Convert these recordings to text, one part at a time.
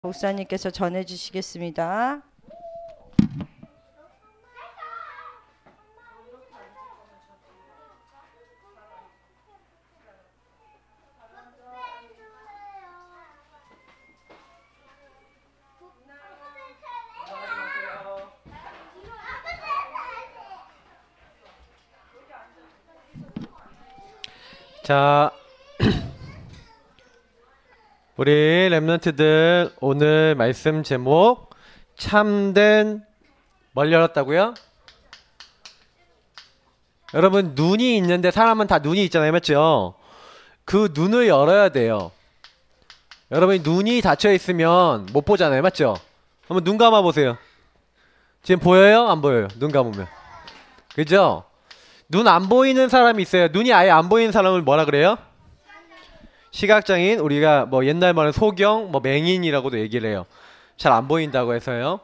목사님께서 전해 주시겠습니다. 자, 우리 랩런트들 오늘 말씀 제목 참된 뭘 열었다고요? 여러분 눈이 있는데 사람은 다 눈이 있잖아요, 맞죠? 그 눈을 열어야 돼요. 여러분이 눈이 닫혀 있으면 못 보잖아요, 맞죠? 한번 눈 감아 보세요. 지금 보여요? 안 보여요? 눈 감으면 그죠? 눈 안 보이는 사람이 있어요. 눈이 아예 안 보이는 사람을 뭐라 그래요? 시각장애인, 우리가 뭐 옛날 말은 소경, 뭐 맹인이라고도 얘기를 해요. 잘 안 보인다고 해서요.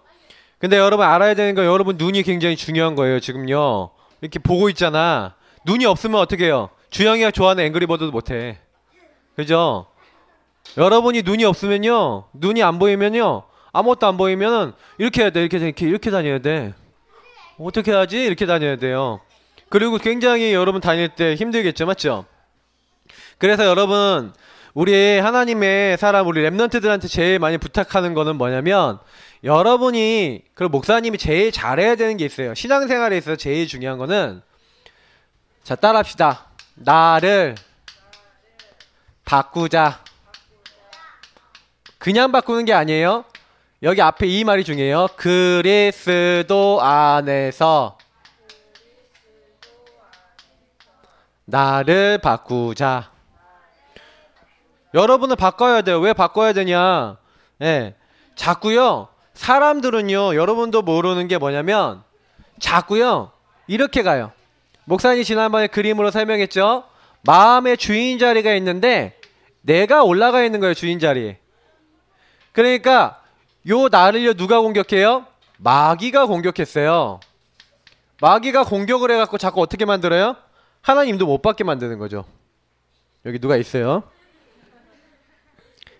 근데 여러분 알아야 되는 거, 여러분 눈이 굉장히 중요한 거예요. 지금요 이렇게 보고 있잖아. 눈이 없으면 어떻게 해요? 주영이가 좋아하는 앵그리버드도 못해. 그죠? 여러분이 눈이 없으면요, 눈이 안 보이면요, 아무것도 안 보이면은 이렇게 해야 돼. 이렇게 다녀야 돼. 어떻게 하지? 이렇게 다녀야 돼요. 그리고 굉장히 여러분 다닐 때 힘들겠죠, 맞죠? 그래서 여러분, 우리 하나님의 사람, 우리 랩런트들한테 제일 많이 부탁하는 거는 뭐냐면, 여러분이, 그리고 목사님이 제일 잘해야 되는 게 있어요. 신앙생활에 있어서 제일 중요한 거는, 자, 따라합시다. 나를 바꾸자. 그냥 바꾸는 게 아니에요. 여기 앞에 이 말이 중요해요. 그리스도 안에서 나를 바꾸자. 여러분을 바꿔야 돼요. 왜 바꿔야 되냐? 예. 자꾸요, 사람들은요, 여러분도 모르는 게 뭐냐면, 자꾸요, 이렇게 가요. 목사님 지난번에 그림으로 설명했죠? 마음의 주인 자리가 있는데, 내가 올라가 있는 거예요, 주인 자리에. 그러니까, 요 나를요, 누가 공격해요? 마귀가 공격했어요. 마귀가 공격을 해갖고 자꾸 어떻게 만들어요? 하나님도 못 받게 만드는 거죠. 여기 누가 있어요?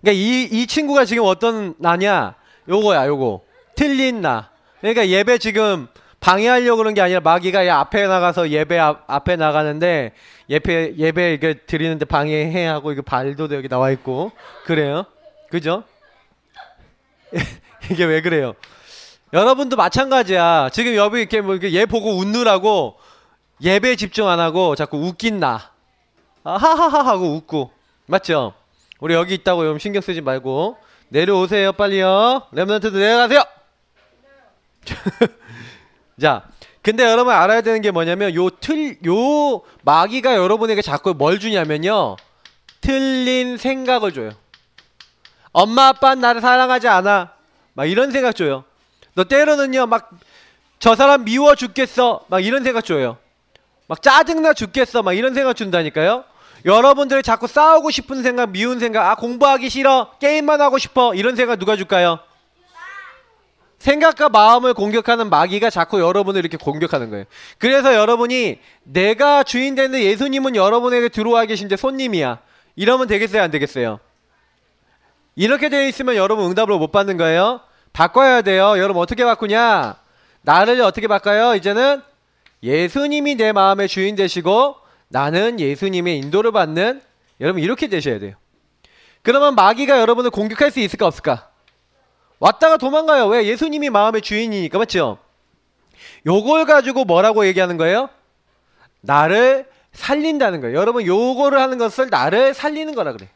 그러니까 이 친구가 지금 어떤 나냐? 요거야, 요거. 틀린 나. 그러니까 예배 지금 방해하려고 그런 게 아니라 마귀가 앞에 나가서 예배 앞에 나가는데 예배 이게 드리는데 방해해 하고 이거 발도 여기 나와 있고 그래요. 그죠? 이게 왜 그래요? 여러분도 마찬가지야. 지금 여기 이렇게 뭐 얘 보고 웃느라고 예배에 집중 안 하고 자꾸 웃긴 나. 하하하 하고 웃고. 맞죠? 우리 여기 있다고 여러분 신경 쓰지 말고 내려오세요, 빨리요. 랩런트들 내려가세요. 자, 근데 여러분 알아야 되는 게 뭐냐면 요 마귀가 여러분에게 자꾸 뭘 주냐면요, 틀린 생각을 줘요. 엄마 아빠는 나를 사랑하지 않아, 막 이런 생각 줘요. 너 때로는요 막 저 사람 미워 죽겠어, 막 이런 생각 줘요. 막 짜증나 죽겠어, 막 이런 생각 준다니까요. 여러분들이 자꾸 싸우고 싶은 생각, 미운 생각, 공부하기 싫어, 게임만 하고 싶어, 이런 생각 누가 줄까요? 생각과 마음을 공격하는 마귀가 자꾸 여러분을 이렇게 공격하는 거예요. 그래서 여러분이 내가 주인 되는 예수님은 여러분에게 들어와 계신데 손님이야, 이러면 되겠어요, 안 되겠어요? 이렇게 되어 있으면 여러분 응답을 못 받는 거예요. 바꿔야 돼요. 여러분 어떻게 바꾸냐? 나를 어떻게 바꿔요? 이제는 예수님이 내 마음의 주인 되시고 나는 예수님의 인도를 받는, 여러분 이렇게 되셔야 돼요. 그러면 마귀가 여러분을 공격할 수 있을까 없을까? 왔다가 도망가요. 왜? 예수님이 마음의 주인이니까, 맞죠? 요걸 가지고 뭐라고 얘기하는 거예요? 나를 살린다는 거예요. 여러분 요거를 하는 것을 나를 살리는 거라 그래요.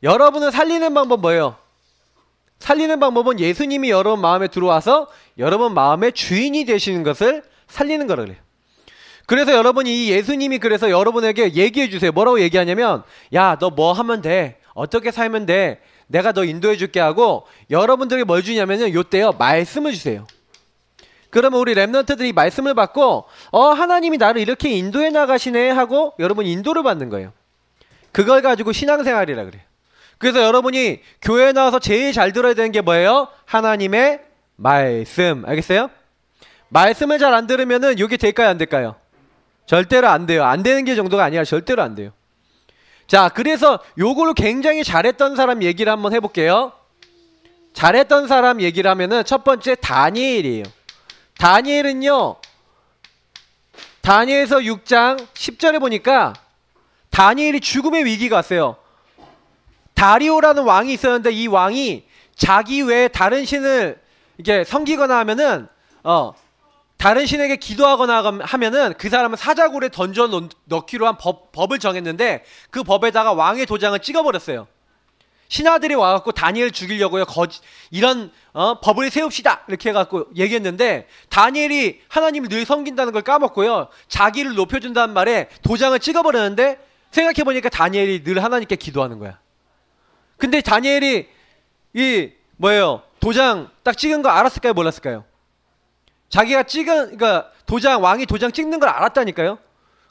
여러분을 살리는 방법 뭐예요? 살리는 방법은 예수님이 여러분 마음에 들어와서 여러분 마음의 주인이 되시는 것을 살리는 거라 그래요. 그래서 여러분이 이 예수님이 그래서 여러분에게 얘기해 주세요. 뭐라고 얘기하냐면, 야, 너 뭐 하면 돼? 어떻게 살면 돼? 내가 너 인도해 줄게 하고 여러분들에게 뭘 주냐면요, 요때요 말씀을 주세요. 그러면 우리 랩런트들이 말씀을 받고 하나님이 나를 이렇게 인도해 나가시네 하고 여러분 인도를 받는 거예요. 그걸 가지고 신앙생활이라 그래요. 그래서 여러분이 교회에 나와서 제일 잘 들어야 되는 게 뭐예요? 하나님의 말씀. 알겠어요? 말씀을 잘 안 들으면은 이게 될까요, 안 될까요? 절대로 안 돼요. 안 되는 게 정도가 아니라 절대로 안 돼요. 자, 그래서 요거를 굉장히 잘했던 사람 얘기를 한번 해볼게요. 잘했던 사람 얘기를 하면은 첫 번째 다니엘이에요. 다니엘은요, 다니엘서 6장 10절에 보니까 다니엘이 죽음의 위기가 왔어요. 다리오라는 왕이 있었는데 이 왕이 자기 외에 다른 신을 이렇게 섬기거나 하면은 다른 신에게 기도하거나 하면은 그 사람은 사자굴에 던져 넣기로 한 법을 정했는데 그 법에다가 왕의 도장을 찍어버렸어요. 신하들이 와갖고 다니엘 죽이려고요. 이런 법을 세웁시다 이렇게 해갖고 얘기했는데 다니엘이 하나님을 늘 섬긴다는 걸 까먹고요. 자기를 높여준다는 말에 도장을 찍어버렸는데 생각해보니까 다니엘이 늘 하나님께 기도하는 거야. 근데 다니엘이 도장 딱 찍은 거 알았을까요? 몰랐을까요? 자기가 그러니까 왕이 도장 찍는 걸 알았다니까요?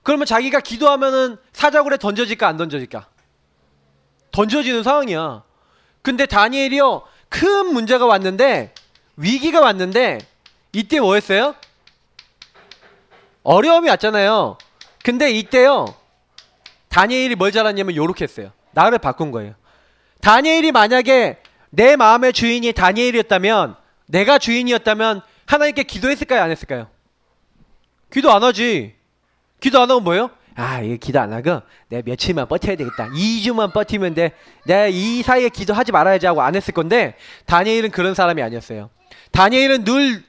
그러면 자기가 기도하면은 사자굴에 던져질까 안 던져질까? 던져지는 상황이야. 근데 다니엘이요, 큰 문제가 왔는데, 위기가 왔는데, 이때 뭐 했어요? 어려움이 왔잖아요. 근데 이때요, 다니엘이 뭘 잘했냐면 요렇게 했어요. 나를 바꾼 거예요. 다니엘이 만약에 내 마음의 주인이 다니엘이었다면, 내가 주인이었다면 하나님께 기도했을까요? 안 했을까요? 기도 안 하지. 기도 안 하고 뭐예요? 이거 기도 안 하고 내가 며칠만 버텨야 되겠다. 2주만 버티면 돼. 내가 이 사이에 기도하지 말아야지 하고 안 했을 건데 다니엘은 그런 사람이 아니었어요. 다니엘은 늘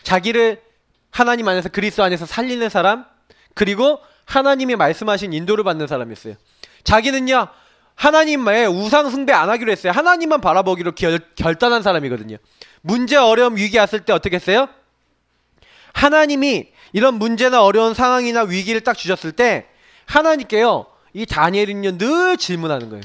자기를 하나님 안에서 그리스도 안에서 살리는 사람, 그리고 하나님이 말씀하신 인도를 받는 사람이었어요. 자기는요, 하나님의 우상 숭배 안 하기로 했어요. 하나님만 바라보기로 결단한 사람이거든요. 문제, 어려움, 위기 왔을 때 어떻게 했어요? 하나님이 이런 문제나 어려운 상황이나 위기를 딱 주셨을 때 하나님께요, 이 다니엘은요 늘 질문하는 거예요.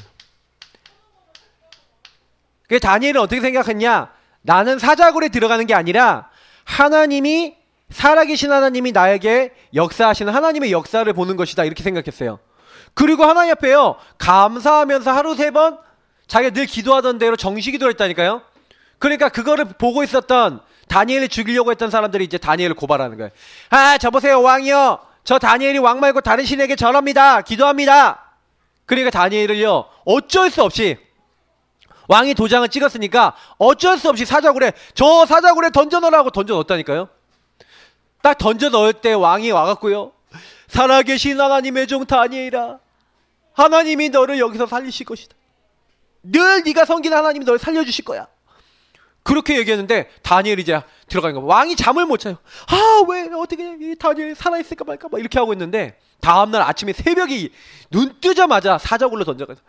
그 다니엘은 어떻게 생각했냐? 나는 사자굴에 들어가는 게 아니라 하나님이, 살아계신 하나님이 나에게 역사하시는 하나님의 역사를 보는 것이다 이렇게 생각했어요. 그리고 하나님 앞에요 감사하면서 하루 3번 자기가 늘 기도하던 대로 정시기도를 했다니까요. 그러니까 그거를 보고 있었던 다니엘을 죽이려고 했던 사람들이 이제 다니엘을 고발하는 거예요. 저 보세요, 왕이요, 저 다니엘이 왕 말고 다른 신에게 절합니다, 기도합니다. 그러니까 다니엘을요 어쩔 수 없이, 왕이 도장을 찍었으니까 어쩔 수 없이 사자굴에 던져 넣으라고 던져 넣었다니까요. 딱 던져 넣을 때 왕이 와갖고요, 살아계신 하나님의 종 다니엘아, 하나님이 너를 여기서 살리실 것이다. 늘 네가 섬기는 하나님이 너를 살려주실 거야. 그렇게 얘기했는데 다니엘이 이제 들어가는 거야. 왕이 잠을 못 자요. 왜 어떻게 이 다니엘 살아있을까 말까 막 이렇게 하고 있는데 다음날 아침에 새벽에 눈 뜨자마자 사자굴로 던져가서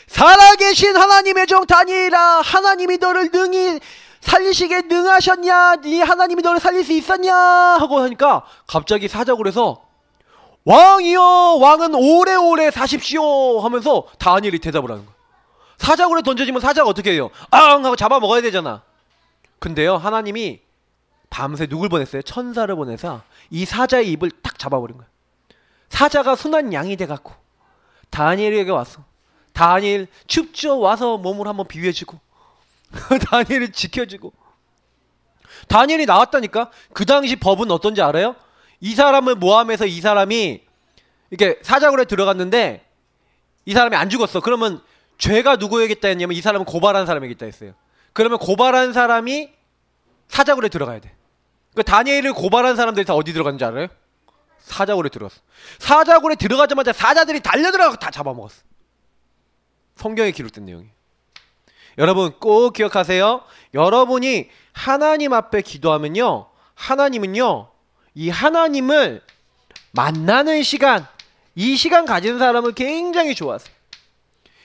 살아계신 하나님의 종 다니엘아, 하나님이 너를 능히 살리시게 능하셨냐? 네 하나님이 너를 살릴 수 있었냐? 하고 하니까 갑자기 사자굴에서 왕이여, 왕은 오래오래 사십시오 하면서 다니엘이 대답을 하는 거야. 사자굴에 던져지면 사자가 어떻게 해요? 하고 잡아먹어야 되잖아. 근데요, 하나님이 밤새 누굴 보냈어요? 천사를 보내서 이 사자의 입을 딱 잡아버린 거예요. 사자가 순한 양이 돼갖고 다니엘에게 왔어. 다니엘 춥죠? 와서 몸을 한번 비벼주고 다니엘을 지켜주고. 다니엘이 나왔다니까. 그 당시 법은 어떤지 알아요? 이 사람을 모함해서 이 사람이 이렇게 사자굴에 들어갔는데 이 사람이 안 죽었어. 그러면 죄가 누구에게다 했냐면 이 사람은 고발한 사람에게다 했어요. 그러면 고발한 사람이 사자굴에 들어가야 돼. 그 다니엘을 고발한 사람들이 다 어디 들어갔는지 알아요? 사자굴에 들어갔어. 사자굴에 들어가자마자 사자들이 달려들어가고 다 잡아먹었어. 성경에 기록된 내용이. 여러분 꼭 기억하세요. 여러분이 하나님 앞에 기도하면요, 하나님은요 이 하나님을 만나는 시간, 이 시간 가진 사람을 굉장히 좋아하세요.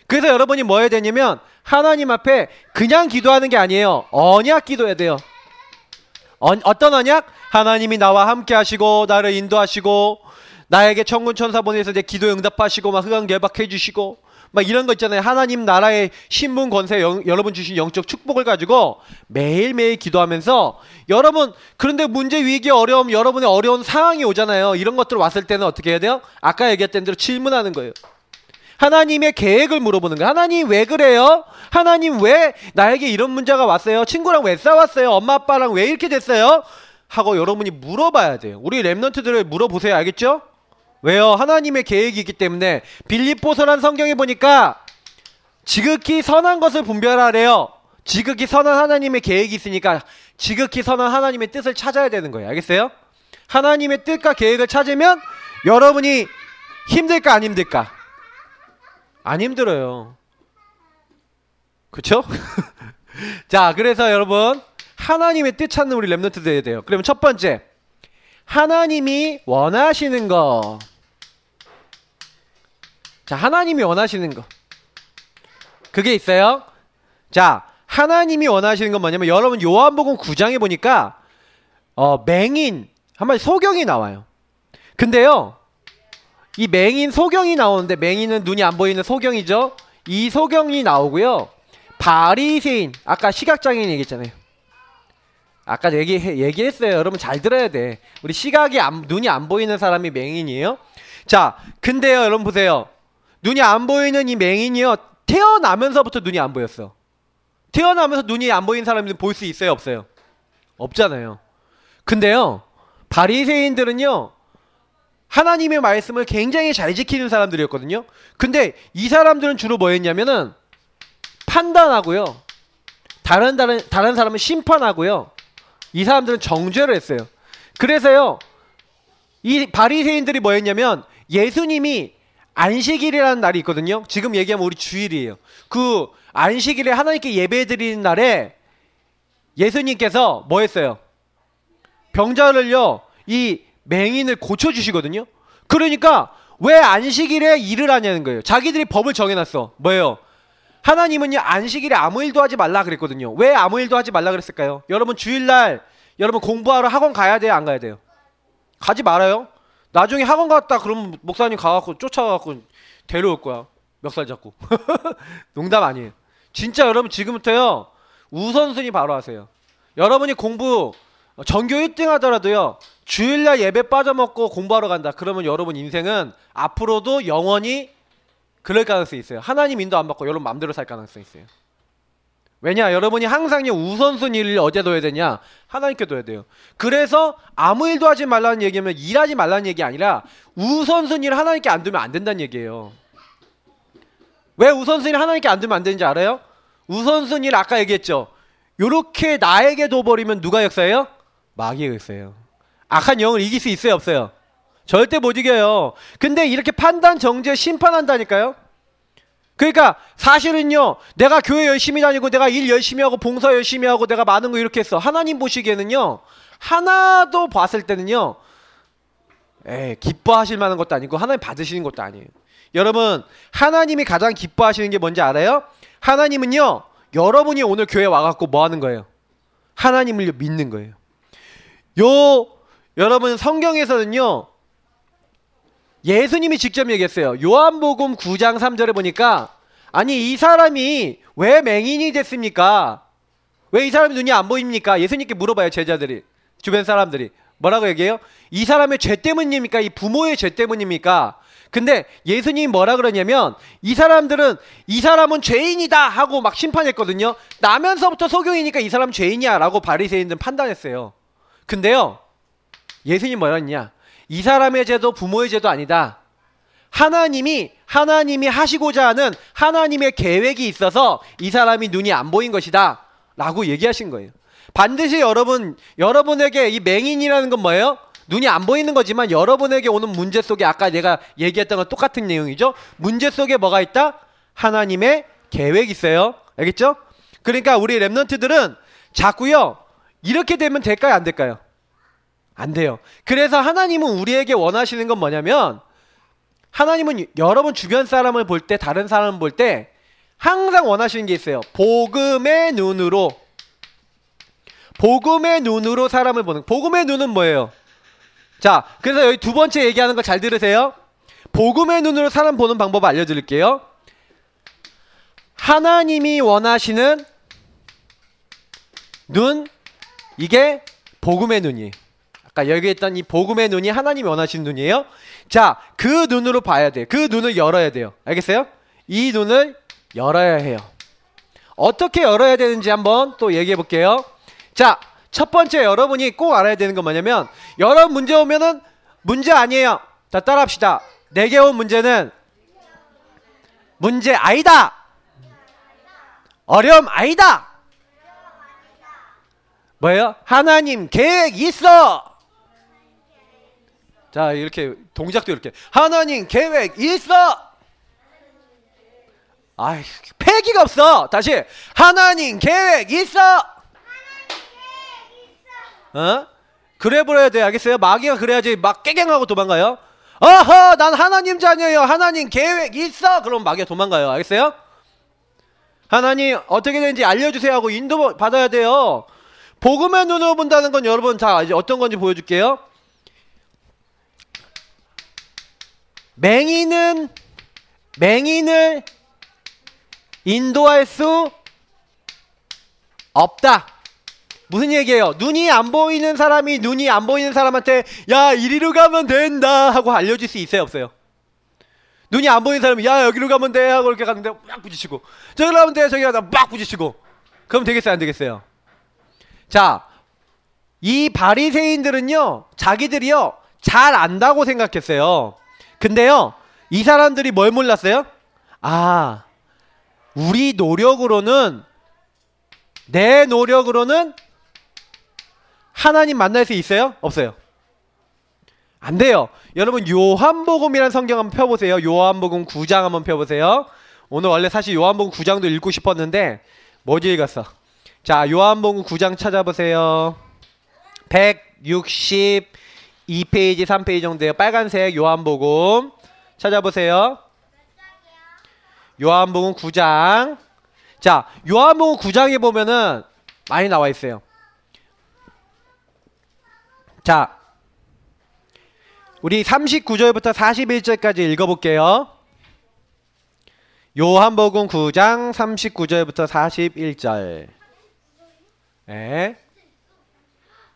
그래서 여러분이 뭐 해야 되냐면 하나님 앞에 그냥 기도하는 게 아니에요. 언약 기도해야 돼요. 어떤 언약? 하나님이 나와 함께 하시고 나를 인도하시고 나에게 천군 천사 보내서 내 기도 응답하시고 막 흑암 결박해 주시고 막 이런 거 있잖아요. 하나님 나라의 신분 권세, 여러분 주신 영적 축복을 가지고 매일매일 기도하면서 여러분, 그런데 문제, 위기, 어려움, 여러분의 어려운 상황이 오잖아요. 이런 것들 왔을 때는 어떻게 해야 돼요? 아까 얘기했던 대로 질문하는 거예요. 하나님의 계획을 물어보는 거예요. 하나님 왜 그래요? 하나님 왜 나에게 이런 문제가 왔어요? 친구랑 왜 싸웠어요? 엄마 아빠랑 왜 이렇게 됐어요? 하고 여러분이 물어봐야 돼요. 우리 랩런트들을 물어보세요. 알겠죠? 왜요? 하나님의 계획이 있기 때문에. 빌립보서란 성경에 보니까 지극히 선한 것을 분별하래요. 지극히 선한 하나님의 계획이 있으니까 지극히 선한 하나님의 뜻을 찾아야 되는 거예요. 알겠어요? 하나님의 뜻과 계획을 찾으면 여러분이 힘들까 안 힘들까? 안 힘들어요. 그쵸? 자, 그래서 여러분 하나님의 뜻 찾는 우리 렘넌트 돼야 돼요. 그러면 첫 번째, 하나님이 원하시는 거. 자, 하나님이 원하시는 거. 그게 있어요. 자, 하나님이 원하시는 건 뭐냐면 여러분 요한복음 9장에 보니까 맹인, 한마디 소경이 나와요. 근데요, 이 맹인 소경이 나오는데, 맹인은 눈이 안 보이는 소경이죠. 이 소경이 나오고요, 바리새인, 아까 시각장애인 얘기했잖아요. 아까 얘기했어요. 여러분 잘 들어야 돼. 우리 눈이 안 보이는 사람이 맹인이에요. 자, 근데요, 여러분 보세요. 눈이 안 보이는 이 맹인이요, 태어나면서부터 눈이 안 보였어. 태어나면서 눈이 안 보이는 사람이 볼 수 있어요, 없어요? 없잖아요. 근데요, 바리새인들은요, 하나님의 말씀을 굉장히 잘 지키는 사람들이었거든요. 근데 이 사람들은 주로 뭐 했냐면은 판단하고요, 다른 사람을 심판하고요, 이 사람들은 정죄를 했어요. 그래서요, 이 바리새인들이 뭐 했냐면 예수님이 안식일이라는 날이 있거든요. 지금 얘기하면 우리 주일이에요. 그 안식일에 하나님께 예배드리는 날에 예수님께서 뭐 했어요? 병자를요, 이 맹인을 고쳐주시거든요. 그러니까 왜 안식일에 일을 하냐는 거예요. 자기들이 법을 정해놨어. 뭐예요? 하나님은요, 안식일에 아무 일도 하지 말라 그랬거든요. 왜 아무 일도 하지 말라 그랬을까요? 여러분 주일날 여러분 공부하러 학원 가야 돼요, 안 가야 돼요? 가지 말아요. 나중에 학원 갔다 그러면 목사님 가갖고 쫓아가갖고 데려올 거야. 멱살 잡고. 농담 아니에요. 진짜 여러분 지금부터요, 우선순위 바로 하세요. 여러분이 공부 전교 1등 하더라도요, 주일날 예배 빠져먹고 공부하러 간다. 그러면 여러분 인생은 앞으로도 영원히 그럴 가능성이 있어요. 하나님 인도 안 받고 여러분 마음대로 살 가능성이 있어요. 왜냐? 여러분이 항상요, 우선순위를 어디에 둬야 되냐? 하나님께 둬야 돼요. 그래서 아무 일도 하지 말라는 얘기면 일하지 말라는 얘기 아니라 우선순위를 하나님께 안 두면 안 된다는 얘기예요. 왜 우선순위를 하나님께 안 두면 안 되는지 알아요? 우선순위를 아까 얘기했죠. 요렇게 나에게 둬버리면 누가 역사예요? 마귀의 역사예요. 악한 영을 이길 수 있어요, 없어요? 절대 못 이겨요. 근데 이렇게 판단, 정죄, 심판한다니까요. 그러니까 사실은요, 내가 교회 열심히 다니고 내가 일 열심히 하고 봉사 열심히 하고 내가 많은 거 이렇게 했어. 하나님 보시기에는요, 하나도 봤을 때는요, 기뻐하실 만한 것도 아니고 하나님 받으시는 것도 아니에요. 여러분, 하나님이 가장 기뻐하시는 게 뭔지 알아요? 하나님은요, 여러분이 오늘 교회 와갖고 뭐 하는 거예요? 하나님을 믿는 거예요. 여러분 성경에서는요, 예수님이 직접 얘기했어요. 요한복음 9장 3절에 보니까, 아니 이 사람이 왜 맹인이 됐습니까? 왜 이 사람이 눈이 안 보입니까? 예수님께 물어봐요, 제자들이, 주변 사람들이. 뭐라고 얘기해요? 이 사람의 죄 때문입니까? 이 부모의 죄 때문입니까? 근데 예수님이 뭐라 그러냐면, 이 사람은 죄인이다 하고 막 심판했거든요. 나면서부터 소경이니까 이 사람 죄인이야 라고 바리새인들은 판단했어요. 근데요, 예수님이 뭐라 했냐? 이 사람의 죄도 부모의 죄도 아니다. 하나님이 하시고자 하는 하나님의 계획이 있어서 이 사람이 눈이 안 보인 것이다 라고 얘기하신 거예요. 반드시 여러분에게 이 맹인이라는 건 뭐예요? 눈이 안 보이는 거지만 여러분에게 오는 문제 속에, 아까 내가 얘기했던 건 똑같은 내용이죠. 문제 속에 뭐가 있다? 하나님의 계획이 있어요. 알겠죠? 그러니까 우리 렘넌트들은 자꾸요, 이렇게 되면 될까요, 안 될까요? 안 돼요. 그래서 하나님은 우리에게 원하시는 건 뭐냐면, 하나님은 여러분 주변 사람을 볼 때, 다른 사람을 볼 때 항상 원하시는 게 있어요. 복음의 눈으로 사람을 보는. 복음의 눈은 뭐예요? 자, 그래서 여기 두 번째 얘기하는 거 잘 들으세요. 복음의 눈으로 사람 보는 방법 알려드릴게요. 하나님이 원하시는 눈, 이게 복음의 눈이에요. 아까 여기 했던 이 복음의 눈이 하나님이 원하시는 눈이에요. 자, 그 눈으로 봐야 돼요. 그 눈을 열어야 돼요. 알겠어요? 이 눈을 열어야 해요. 어떻게 열어야 되는지 한번 또 얘기해 볼게요. 자, 첫 번째 여러분이 꼭 알아야 되는 건 뭐냐면, 여러분 문제 오면은 문제 아니에요. 자, 따라합시다. 내게 온 문제는 문제 아니다. 어려움 아니다. 뭐예요? 하나님 계획 있어. 자, 이렇게 동작도 이렇게 하나님 계획 있어. 아이, 패기가 없어. 다시 하나님 계획 있어. 어? 그래 버려야 돼. 알겠어요? 마귀가 그래야지 막 깨갱하고 도망가요. 어허, 난 하나님 자녀예요. 하나님 계획 있어. 그럼 마귀가 도망가요. 알겠어요? 하나님 어떻게 되는지 알려주세요 하고 인도 받아야 돼요. 복음의 눈으로 본다는 건 여러분 자 이제 어떤 건지 보여줄게요. 맹인을 인도할 수 없다. 무슨 얘기예요? 눈이 안 보이는 사람이 눈이 안 보이는 사람한테 야 이리로 가면 된다 하고 알려줄 수 있어요 없어요? 눈이 안 보이는 사람이 야 여기로 가면 돼 하고 이렇게 갔는데 막 부딪히고 저기로 가면 돼 저기 가다 막 부딪히고 그럼 되겠어요 안 되겠어요? 자, 이 바리새인들은요 자기들이요 잘 안다고 생각했어요. 근데요 이 사람들이 뭘 몰랐어요? 아, 우리 노력으로는 내 노력으로는 하나님 만날 수 있어요? 없어요? 안 돼요. 여러분 요한복음이라는 성경 한번 펴보세요. 요한복음 9장 한번 펴보세요. 오늘 원래 사실 요한복음 9장도 읽고 싶었는데 못 읽었어. 자, 요한복음 9장 찾아보세요. 162페이지 3페이지 정도예요. 빨간색 요한복음 찾아보세요. 요한복음 9장. 자, 요한복음 9장에 보면은 많이 나와 있어요. 자, 우리 39절부터 41절까지 읽어볼게요. 요한복음 9장 39절부터 41절. 네.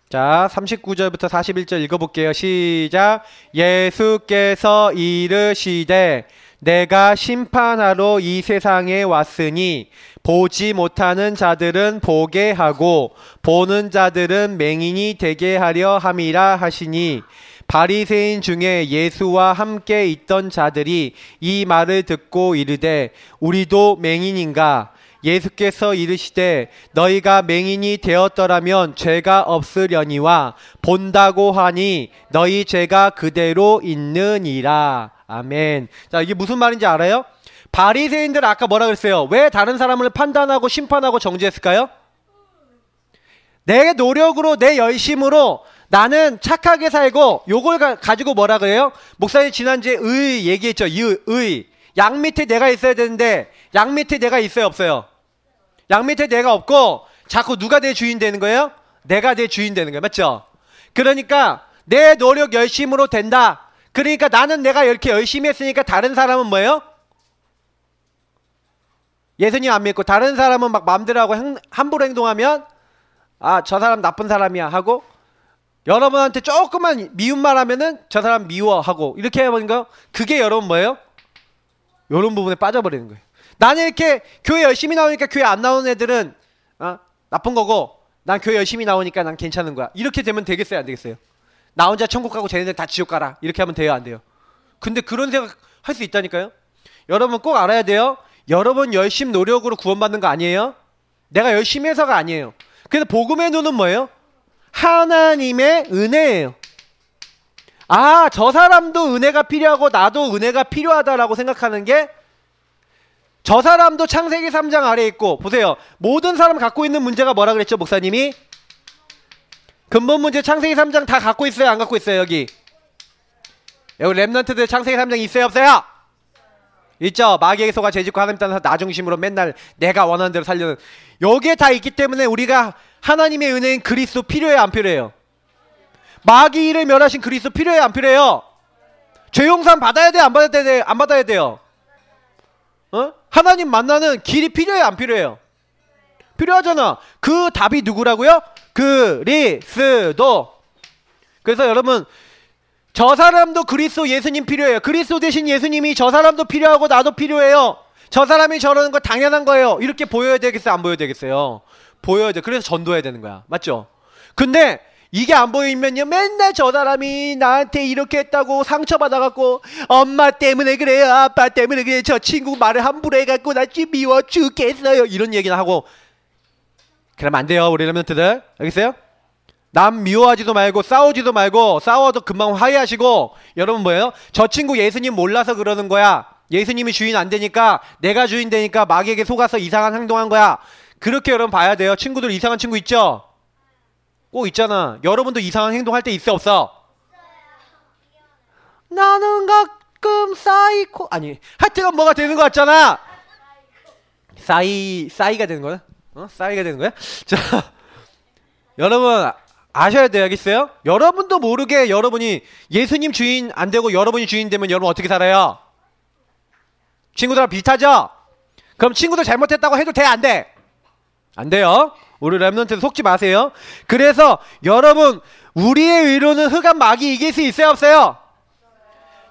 자, 39절부터 41절 읽어볼게요. 시작. 예수께서 이르시되 내가 심판하러 이 세상에 왔으니 보지 못하는 자들은 보게 하고 보는 자들은 맹인이 되게 하려 함이라 하시니 바리새인 중에 예수와 함께 있던 자들이 이 말을 듣고 이르되 우리도 맹인인가? 예수께서 이르시되 너희가 맹인이 되었더라면 죄가 없으려니와 본다고 하니 너희 죄가 그대로 있느니라. 아멘. 자, 이게 무슨 말인지 알아요? 바리새인들 아까 뭐라 그랬어요? 왜 다른 사람을 판단하고 심판하고 정죄했을까요? 내 노력으로 내 열심으로 나는 착하게 살고 요걸 가지고 뭐라 그래요? 목사님 지난주에 의 얘기했죠. 의. 양 밑에 내가 있어야 되는데 양 밑에 내가 있어요 없어요? 양 밑에 내가 없고 자꾸 누가 내 주인 되는 거예요? 내가 내 주인 되는 거예요. 맞죠? 그러니까 내 노력 열심으로 된다. 그러니까 나는 내가 이렇게 열심히 했으니까 다른 사람은 뭐예요? 예수님 안 믿고 다른 사람은 막 마음대로 하고 함부로 행동하면 아, 저 사람 나쁜 사람이야 하고 여러분한테 조금만 미운 말 하면은 저 사람 미워하고 이렇게 해버리니까 그게 여러분 뭐예요? 이런 부분에 빠져버리는 거예요. 나는 이렇게 교회 열심히 나오니까 교회 안 나오는 애들은 나쁜 거고 난 교회 열심히 나오니까 난 괜찮은 거야. 이렇게 되면 되겠어요 안 되겠어요? 나 혼자 천국 가고 쟤네들 다 지옥 가라 이렇게 하면 돼요 안 돼요? 근데 그런 생각 할 수 있다니까요. 여러분 꼭 알아야 돼요. 여러분 열심 노력으로 구원받는 거 아니에요. 내가 열심히 해서가 아니에요. 그래서 복음의 눈은 뭐예요? 하나님의 은혜예요. 아, 저 사람도 은혜가 필요하고 나도 은혜가 필요하다라고 생각하는 게 저 사람도 창세기 3장 아래에 있고 보세요. 모든 사람 갖고 있는 문제가 뭐라 그랬죠 목사님이? 근본 문제 창세기 3장 다 갖고 있어요 안 갖고 있어요? 여기 랩런트들 창세기 3장 있어요 없어요? 있죠. 마귀에게 속아 죄짓고 하나님 따라서 나 중심으로 맨날 내가 원하는 대로 살려는 여기에 다 있기 때문에 우리가 하나님의 은혜인 그리스도 필요해요 안 필요해요? 마귀를 멸하신 그리스도 필요해요 안 필요해요? 죄 용서 받아야 돼요 안 받아야 돼요? 안 받아야 돼요? 하나님 만나는 길이 필요해요 안 필요해요? 필요하잖아. 그 답이 누구라고요? 그리스도. 그래서 여러분 저 사람도 그리스도 예수님 필요해요. 그리스도 대신 예수님이 저 사람도 필요하고 나도 필요해요. 저 사람이 저러는 거 당연한 거예요. 이렇게 보여야 되겠어요 안 보여야 되겠어요? 보여야 돼. 그래서 전도해야 되는 거야. 맞죠? 근데 이게 안 보이면요 맨날 저 사람이 나한테 이렇게 했다고 상처받아갖고 엄마 때문에 그래요, 아빠 때문에 그래요, 저 친구 말을 함부로 해갖고 나 지금 미워 죽겠어요, 이런 얘기나 하고 그러면 안 돼요. 우리 렘넌트들 알겠어요? 남 미워하지도 말고 싸우지도 말고, 싸워도 금방 화해하시고, 여러분 뭐예요? 저 친구 예수님 몰라서 그러는 거야, 예수님이 주인 안 되니까 내가 주인 되니까 마귀에게 속아서 이상한 행동한 거야, 그렇게 여러분 봐야 돼요. 친구들 이상한 친구 있죠? 꼭 있잖아. 여러분도 이상한 행동할 때 있어 없어? 나는 가끔 사이코 아니 하여튼 뭐가 되는 거 같잖아. 싸이가 되는 거야? 싸이가 되는 거야? 자, 여러분 아셔야 돼요. 알겠어요? 여러분도 모르게 여러분이 예수님 주인 안 되고 여러분이 주인 되면 여러분 어떻게 살아요? 친구들하고 비슷하죠? 그럼 친구들 잘못했다고 해도 돼? 안 돼? 안 돼요. 우리 렘넌트 속지 마세요. 그래서 여러분 우리의 의로는 흑암 마귀 이길 수 있어요 없어요?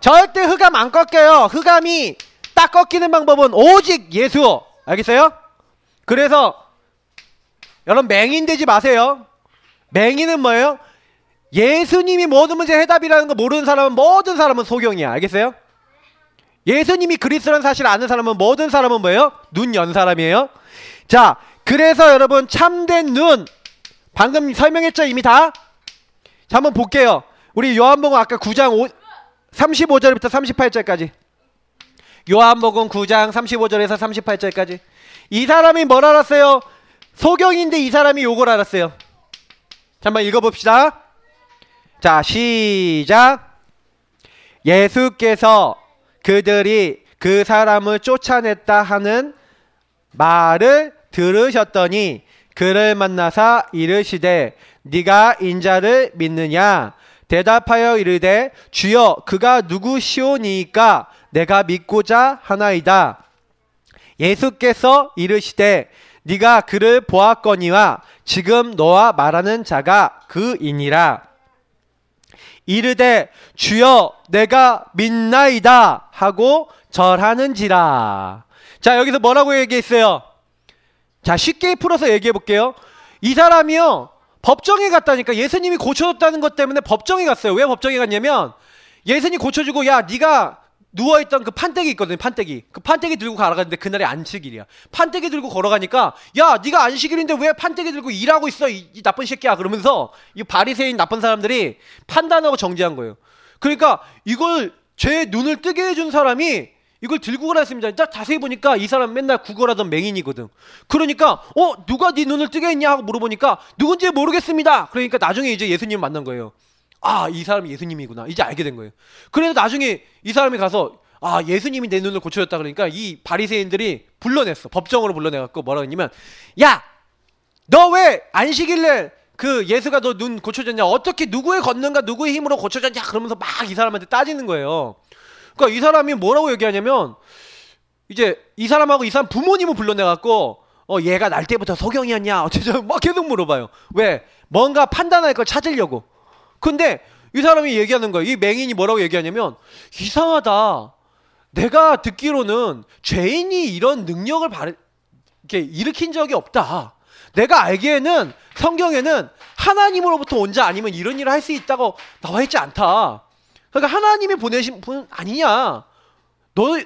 절대 흑암 안 꺾여요. 흑암이 딱 꺾이는 방법은 오직 예수. 알겠어요? 그래서 여러분 맹인 되지 마세요. 맹인은 뭐예요? 예수님이 모든 문제 해답이라는 거 모르는 사람은 모든 사람은 소경이야. 알겠어요? 예수님이 그리스도라는 사실을 아는 사람은 모든 사람은 뭐예요? 눈 연 사람이에요. 자, 그래서 여러분 참된 눈 방금 설명했죠 이미 다? 자, 한번 볼게요. 우리 요한복음 아까 9장 35절부터 38절까지. 요한복음 9장 35절에서 38절까지. 이 사람이 뭘 알았어요? 소경인데 이 사람이 요걸 알았어요. 자, 한번 읽어봅시다. 자, 시작. 예수께서 그들이 그 사람을 쫓아냈다 하는 말을 들으셨더니 그를 만나사 이르시되 네가 인자를 믿느냐? 대답하여 이르되 주여 그가 누구시오니이까 내가 믿고자 하나이다. 예수께서 이르시되 네가 그를 보았거니와 지금 너와 말하는 자가 그이니라. 이르되 주여 내가 믿나이다 하고 절하는지라. 자, 여기서 뭐라고 얘기했어요? 자, 쉽게 풀어서 얘기해 볼게요. 이 사람이요 법정에 갔다니까. 예수님이 고쳐줬다는 것 때문에 법정에 갔어요. 왜 법정에 갔냐면 예수님 고쳐주고 야 네가 누워있던 그 판때기 있거든요. 판때기. 그 판때기 들고 가라갔는데 그날이 안식일이야. 판때기 들고 걸어가니까 야 네가 안식일인데 왜 판때기 들고 일하고 있어 이 나쁜 새끼야 그러면서 이 바리새인 나쁜 사람들이 판단하고 정죄한 거예요. 그러니까 이걸 제 눈을 뜨게 해준 사람이 이걸 들고 가라 했습니다. 딱 자세히 보니까 이 사람 맨날 구걸하던 맹인이거든. 그러니까 누가 네 눈을 뜨게 했냐 하고 물어보니까 누군지 모르겠습니다. 그러니까 나중에 이제 예수님 만난 거예요. 아, 이 사람이 예수님이구나. 이제 알게 된 거예요. 그래서 나중에 이 사람이 가서 아, 예수님이 내 눈을 고쳐줬다 그러니까 이 바리새인들이 불러냈어. 법정으로 불러내갖고 뭐라고 했냐면 야! 너 왜 안식일날 그 예수가 너 눈 고쳐줬냐? 어떻게 누구의 권능과 누구의 힘으로 고쳐줬냐? 그러면서 막 이 사람한테 따지는 거예요. 그러니까 이 사람이 뭐라고 얘기하냐면 이제 이 사람하고 이 사람 부모님을 불러내갖고 얘가 날 때부터 소경이었냐? 어쩌죠? 막 계속 물어봐요. 왜? 뭔가 판단할 걸 찾으려고. 근데 이 사람이 얘기하는 거예요. 이 맹인이 뭐라고 얘기하냐면 이상하다. 내가 듣기로는 죄인이 이런 능력을 이렇게 일으킨 적이 없다. 내가 알기에는 성경에는 하나님으로부터 온 자 아니면 이런 일을 할 수 있다고 나와 있지 않다. 그러니까 하나님이 보내신 분 아니냐.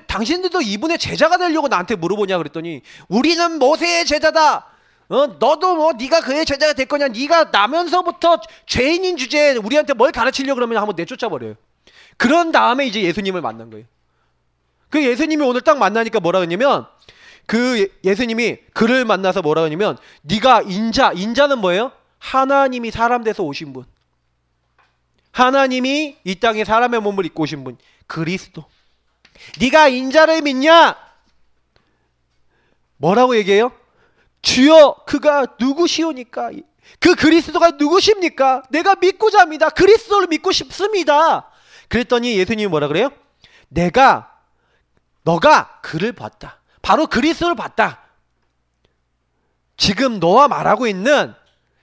당신들도 이분의 제자가 되려고 나한테 물어보냐 그랬더니 우리는 모세의 제자다. 너도 뭐 네가 그의 제자가 될 거냐. 네가 나면서부터 죄인인 주제에 우리한테 뭘 가르치려고 그러면 한번 내쫓아 버려요. 그런 다음에 이제 예수님을 만난 거예요. 그 예수님이 오늘 딱 만나니까 뭐라 그러냐면 그 예수님이 그를 만나서 뭐라 그러냐면 네가 인자는 뭐예요? 하나님이 사람 돼서 오신 분. 하나님이 이 땅에 사람의 몸을 입고 오신 분. 그리스도. 네가 인자를 믿냐? 뭐라고 얘기해요? 주여 그가 누구시오니까? 그 그리스도가 누구십니까? 내가 믿고자 합니다. 그리스도를 믿고 싶습니다. 그랬더니 예수님이 뭐라 그래요? 너가 그를 봤다. 바로 그리스도를 봤다. 지금 너와 말하고 있는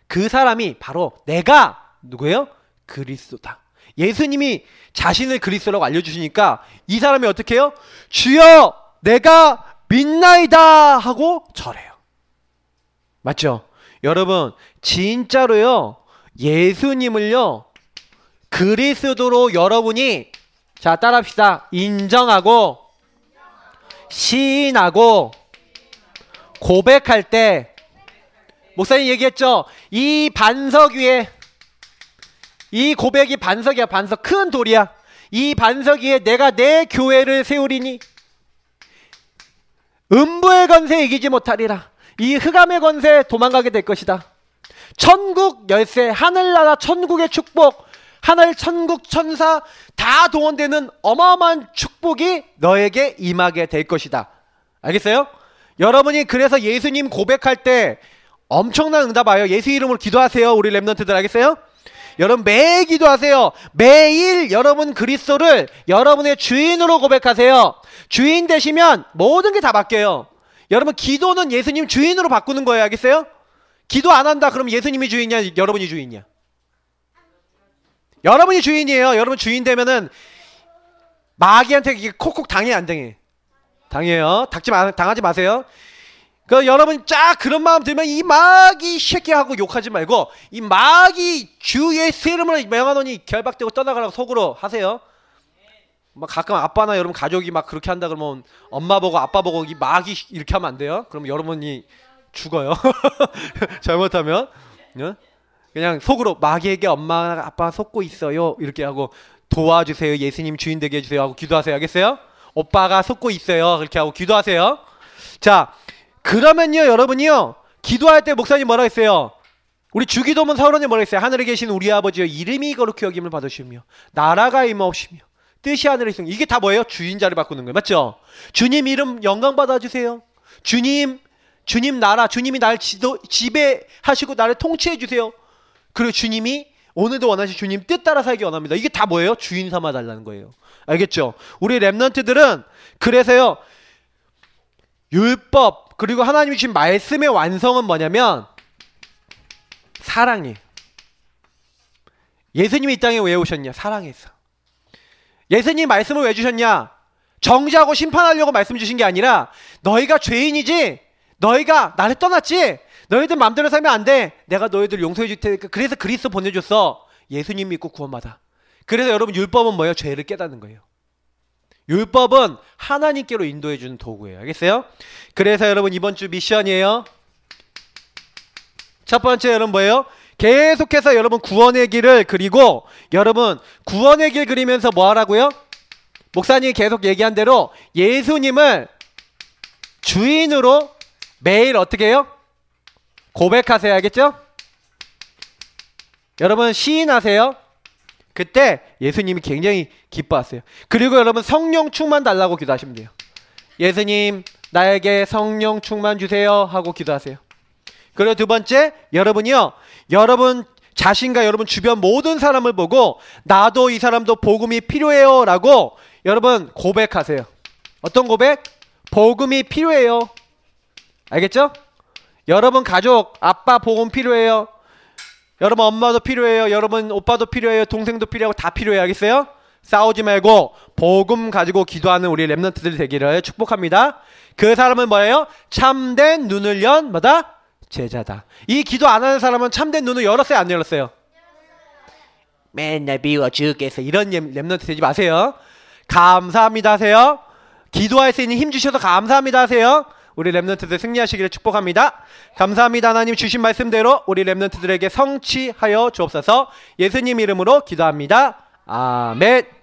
그 사람이 바로 내가 누구예요? 그리스도다. 예수님이 자신을 그리스도라고 알려주시니까 이 사람이 어떻게 해요? 주여 내가 믿나이다 하고 절해요. 맞죠? 여러분 진짜로요 예수님을요 그리스도로 여러분이 자 따라합시다. 인정하고 시인하고 고백할 때 목사님 얘기했죠. 이 반석 위에 이 고백이 반석이야. 반석 큰 돌이야. 이 반석 위에 내가 내 교회를 세우리니 음부의 권세 이기지 못하리라. 이 흑암의 권세 도망가게 될 것이다. 천국 열쇠, 하늘나라 천국의 축복, 하늘 천국 천사 다 동원되는 어마어마한 축복이 너에게 임하게 될 것이다. 알겠어요? 여러분이 그래서 예수님 고백할 때 엄청난 응답 와요. 예수 이름으로 기도하세요. 우리 랩런트들 알겠어요? 여러분 매일 기도하세요. 매일 여러분 그리스도를 여러분의 주인으로 고백하세요. 주인 되시면 모든 게 다 바뀌어요. 여러분 기도는 예수님 주인으로 바꾸는 거예요. 알겠어요? 기도 안 한다 그럼 예수님이 주인이냐 여러분이 주인이냐? 여러분이 주인이에요. 여러분 주인 되면은 마귀한테 이게 콕콕 당해 안 당해? 당해요. 당하지 마세요. 그 여러분 쫙 그런 마음 들면 이 마귀 새끼하고 욕하지 말고 이 마귀 주 예수 이름으로 명하노니 결박되고 떠나가라고 속으로 하세요. 막 가끔 아빠나 여러분 가족이 막 그렇게 한다 그러면 엄마 보고 아빠 보고 이 마귀 이렇게 하면 안 돼요. 그럼 여러분이 죽어요. 잘못하면 그냥 속으로 마귀에게 엄마가 아빠 속고 있어요 이렇게 하고 도와주세요. 예수님 주인 되게 해주세요 하고 기도하세요. 알겠어요? 오빠가 속고 있어요 그렇게 하고 기도하세요. 자 그러면요 여러분이요 기도할 때 목사님 뭐라 했어요? 우리 주기도문 서론에 뭐라 했어요? 하늘에 계신 우리 아버지여 이름이 거룩히 여김을 받으시며 나라가 임하옵시며 뜻이 하늘에 있으며 이게 다 뭐예요? 주인 자리 바꾸는 거예요. 맞죠? 주님 이름 영광 받아주세요. 주님 나라 주님이 날 지배하시고 나를 통치해 주세요. 그리고 주님이 오늘도 원하신 주님 뜻 따라 살기 원합니다. 이게 다 뭐예요? 주인 삼아 달라는 거예요. 알겠죠? 우리 랩런트들은 그래서요 율법 그리고 하나님이 주신 말씀의 완성은 뭐냐면 사랑이에요. 예수님이 이 땅에 왜 오셨냐? 사랑해서. 예수님 말씀을 왜 주셨냐? 정죄하고 심판하려고 말씀 주신 게 아니라 너희가 죄인이지 너희가 나를 떠났지 너희들 마음대로 살면 안 돼. 내가 너희들 용서해 줄 테니까 그래서 그리스도 보내줬어. 예수님 믿고 구원받아. 그래서 여러분 율법은 뭐예요? 죄를 깨닫는 거예요. 율법은 하나님께로 인도해 주는 도구예요. 알겠어요? 그래서 여러분 이번 주 미션이에요. 첫 번째 여러분 뭐예요? 계속해서 여러분 구원의 길을 그리고 여러분 구원의 길 그리면서 뭐 하라고요? 목사님이 계속 얘기한 대로 예수님을 주인으로 매일 어떻게 해요? 고백하세요. 알겠죠? 여러분 시인하세요. 그때 예수님이 굉장히 기뻐하세요. 그리고 여러분 성령 충만 달라고 기도하시면 돼요. 예수님 나에게 성령 충만 주세요 하고 기도하세요. 그리고 두 번째 여러분이요 여러분 자신과 여러분 주변 모든 사람을 보고 나도 이 사람도 복음이 필요해요 라고 여러분 고백하세요. 어떤 고백? 복음이 필요해요. 알겠죠? 여러분 가족 아빠 복음 필요해요. 여러분 엄마도 필요해요. 여러분 오빠도 필요해요. 동생도 필요하고 다 필요해요. 알겠어요? 싸우지 말고 복음 가지고 기도하는 우리 랩런트들 되기를 축복합니다. 그 사람은 뭐예요? 참된 눈을 연 뭐다? 제자다. 이 기도 안 하는 사람은 참된 눈을 열었어요? 안 열었어요? 맨날 비워 죽겠어. 이런 랩런트 되지 마세요. 감사합니다 하세요. 기도할 수 있는 힘 주셔서 감사합니다 하세요. 우리 랩런트들 승리하시기를 축복합니다. 감사합니다. 하나님 주신 말씀대로 우리 랩런트들에게 성취하여 주옵소서. 예수님 이름으로 기도합니다. 아멘.